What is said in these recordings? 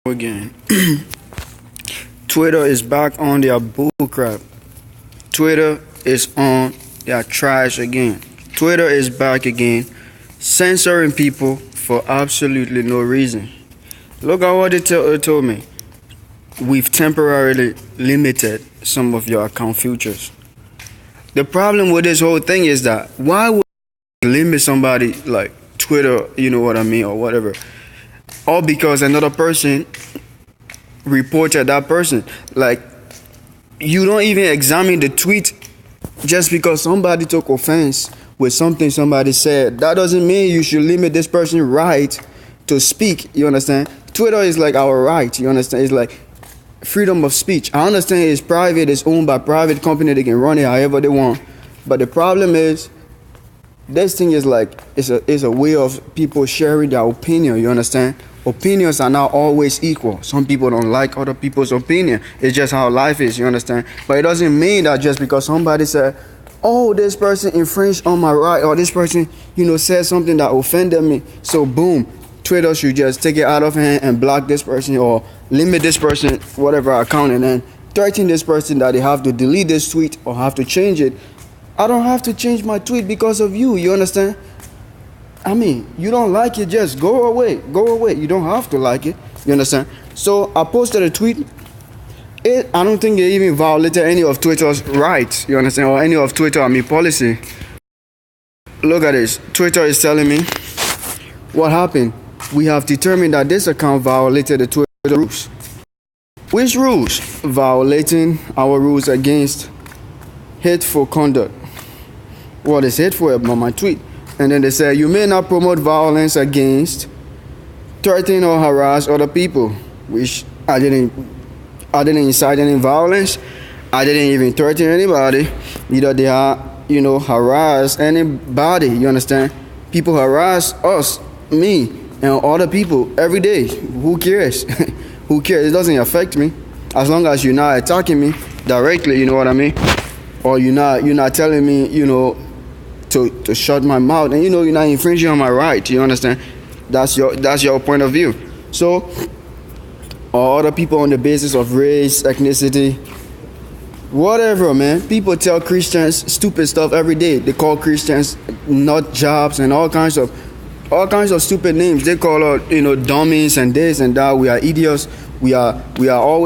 Again. Twitter is back on their bullcrap. Twitter is on their trash again. Twitter is back again, censoring people for absolutely no reason. Look at what they told me. We've temporarily limited some of your account features. The problem with this whole thing is that why would you limit somebody like Twitter, you know what I mean, or whatever? All because another person reported that person. Like, you don't even examine the tweet just because somebody took offense with something somebody said. That doesn't mean you should limit this person's right to speak. You understand? Twitter is like our right. You understand? It's like freedom of speech. I understand it's private, it's owned by private company, they can run it however they want. But the problem is, this thing is like it's a way of people sharing their opinion. You understand? Opinions are not always equal. Some people don't like other people's opinion. It's just how life is. You understand? But it doesn't mean that just because somebody said, "Oh, this person infringed on my right," or this person, said something that offended me, so boom, Twitter should just take it out of hand and block this person or limit this person whatever account and then threaten this person that they have to delete this tweet or have to change it. I don't have to change my tweet because of you. You understand? I mean, you don't like it, just go away. Go away. You don't have to like it. You understand? So I posted a tweet. I don't think it even violated any of Twitter's rights. You understand? Or any of Twitter, policy. Look at this. Twitter is telling me what happened. We have determined that this account violated the Twitter rules. Which rules? Violating our rules against hateful conduct. What is hateful about my tweet? And then they said, you may not promote violence against, threaten or harass other people, which I didn't incite any violence. I didn't even threaten anybody. Neither did I, harass anybody. You understand? People harass us, me, and other people every day. Who cares? Who cares? It doesn't affect me. As long as you're not attacking me directly, you know what I mean? Or you're not telling me, to shut my mouth, and you're not infringing on my right. You understand? That's your point of view. So, or other people on the basis of race, ethnicity, whatever, man. People tell Christians stupid stuff every day. They call Christians nut jobs and all kinds of stupid names. They call us, dummies and this and that. We are idiots. We are all,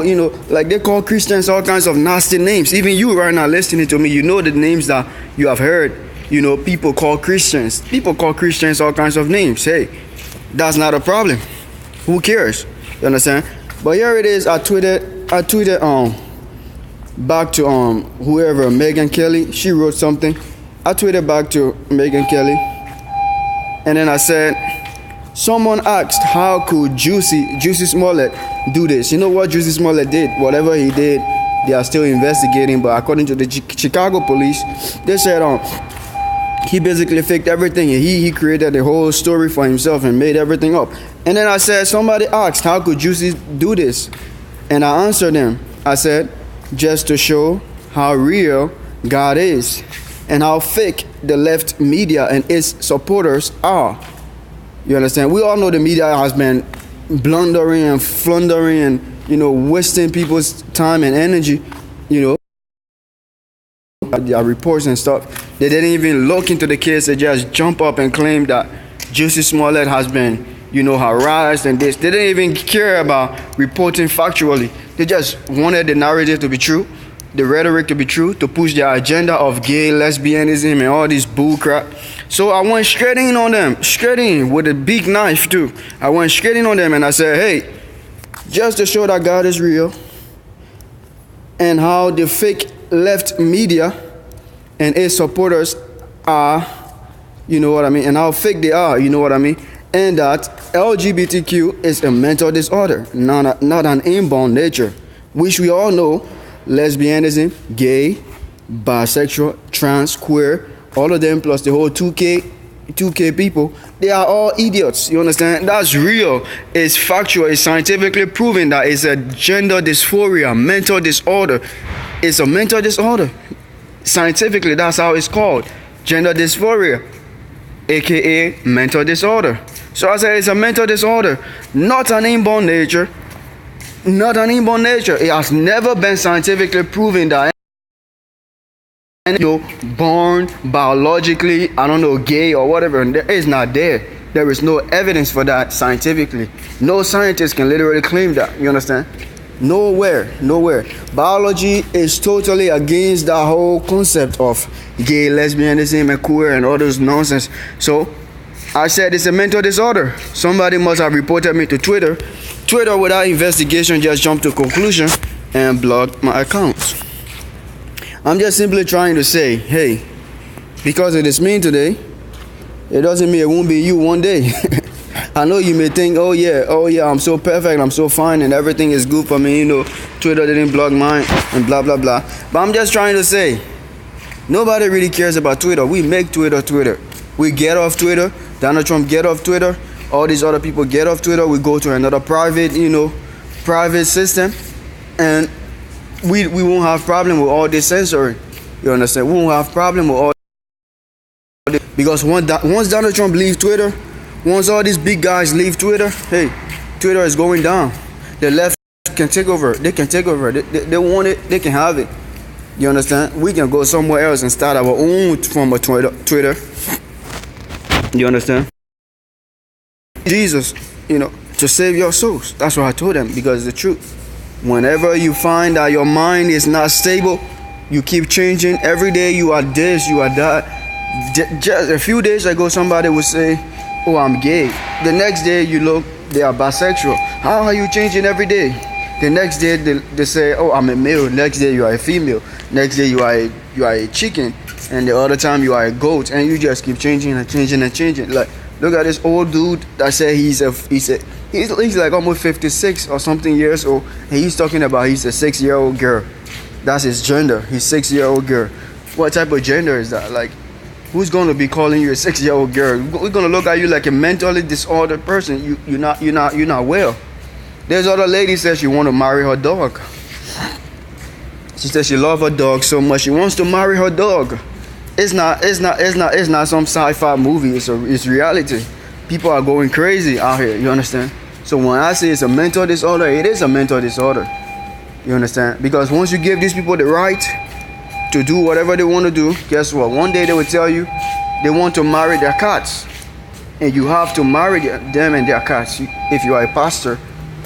like they call Christians all kinds of nasty names. Even you right now listening to me, the names that you have heard. People call Christians all kinds of names. Hey, that's not a problem. Who cares? You understand? But here it is. I tweeted back to whoever, Megan Kelly. She wrote something. I tweeted back to Megan Kelly, and then I said, someone asked how could Juicy Smollett do this. You know what Juicy Smollett did? Whatever he did, they are still investigating. But according to the Chicago police, they said he basically faked everything. He created the whole story for himself and made everything up. And then I said, somebody asked, how could Juicy do this? And I answered them. I said, just to show how real God is and how fake the left media and its supporters are. You understand? We all know the media has been blundering and floundering and, wasting people's time and energy, their reports and stuff. They didn't even look into the case. They just jump up and claim that Juicy Smollett has been, harassed and this. They didn't even care about reporting factually. They just wanted the narrative to be true, the rhetoric to be true, to push their agenda of gay, lesbianism, and all this bull crap. So I went straight in on them, straight in with a big knife too. I went straight in on them and I said, hey, just to show that God is real and how the fake left media and its supporters are, and how fake they are, and that LGBTQ is a mental disorder, not an inborn nature, which we all know. Lesbianism, gay, bisexual, trans, queer, all of them plus the whole 2K people, they are all idiots. You understand? That's real. It's factual. It's scientifically proven that it's a gender dysphoria, mental disorder. It's a mental disorder. Scientifically, that's how it's called. Gender dysphoria, aka mental disorder. So I said it's a mental disorder, not an inborn nature. not an inborn nature. It has never been scientifically proven that born biologically, I don't know, gay or whatever. There is not there. There is no evidence for that scientifically. No scientist can literally claim that. You understand? Nowhere. Biology is totally against that whole concept of gay, lesbianism, and queer and all those nonsense. So I said it's a mental disorder. Somebody must have reported me to Twitter. Twitter, without investigation, just jumped to conclusion and blocked my account. I'm just simply trying to say, hey, because it is me today, it doesn't mean it won't be you one day. I know you may think, oh yeah, I'm so perfect, I'm so fine, and everything is good for me, Twitter didn't block mine, and blah, blah, blah. But I'm just trying to say, nobody really cares about Twitter. We make Twitter. We get off Twitter. Donald Trump get off Twitter. All these other people get off Twitter. We go to another private system, and we won't have problem with all this censoring. You understand? We won't have problem with all this, because once Donald Trump leaves Twitter, once all these big guys leave Twitter, hey, Twitter is going down. The left can take over. They can take over. They want it. They can have it. You understand? We can go somewhere else and start our own form of Twitter. You understand? Jesus, to save your souls. That's what I told them, because it's the truth. Whenever you find that your mind is not stable, you keep changing. Every day you are this, you are that. Just a few days ago, somebody would say, oh, I'm gay. The next day you look, they are bisexual. How are you changing every day? The next day they say, oh, I'm a male. Next day you are a female. Next day you are a chicken. And the other time you are a goat. And you just keep changing and changing and changing. Like, look at this old dude that said he's like almost 56 or something years old. And he's talking about he's a 6-year-old girl. That's his gender. He's 6-year-old girl. What type of gender is that? Like, who's going to be calling you a 6-year-old girl? We're going to look at you like a mentally disordered person. You're not well. There's other lady says she want to marry her dog. She says she loves her dog so much she wants to marry her dog. It's not some sci-fi movie. It's reality. People are going crazy out here. You understand? So when I say it's a mental disorder, it is a mental disorder. You understand? Because once you give these people the right to do whatever they want to do, guess what? One day they will tell you they want to marry their cats, and you have to marry them and their cats. If you are a pastor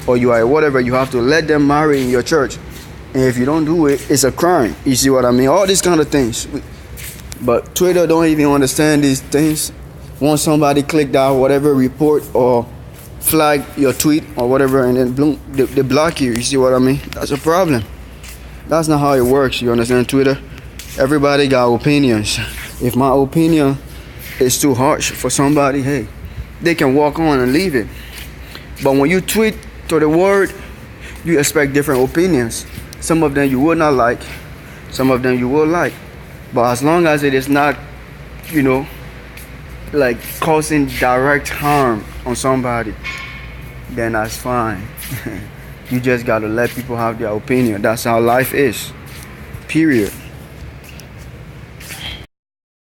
or you are whatever, you have to let them marry in your church, and if you don't do it, it's a crime. You see what I mean? All these kind of things. But Twitter don't even understand these things. Once somebody click that whatever report or flag your tweet or whatever, and then boom, they block you. You see what I mean? That's a problem. That's not how it works. You understand? Twitter, everybody got opinions. If my opinion is too harsh for somebody, hey, they can walk on and leave it. But when you tweet to the world, you expect different opinions. Some of them you will not like, some of them you will like. But as long as it is not, like causing direct harm on somebody, then that's fine. You just gotta let people have their opinion. That's how life is. Period.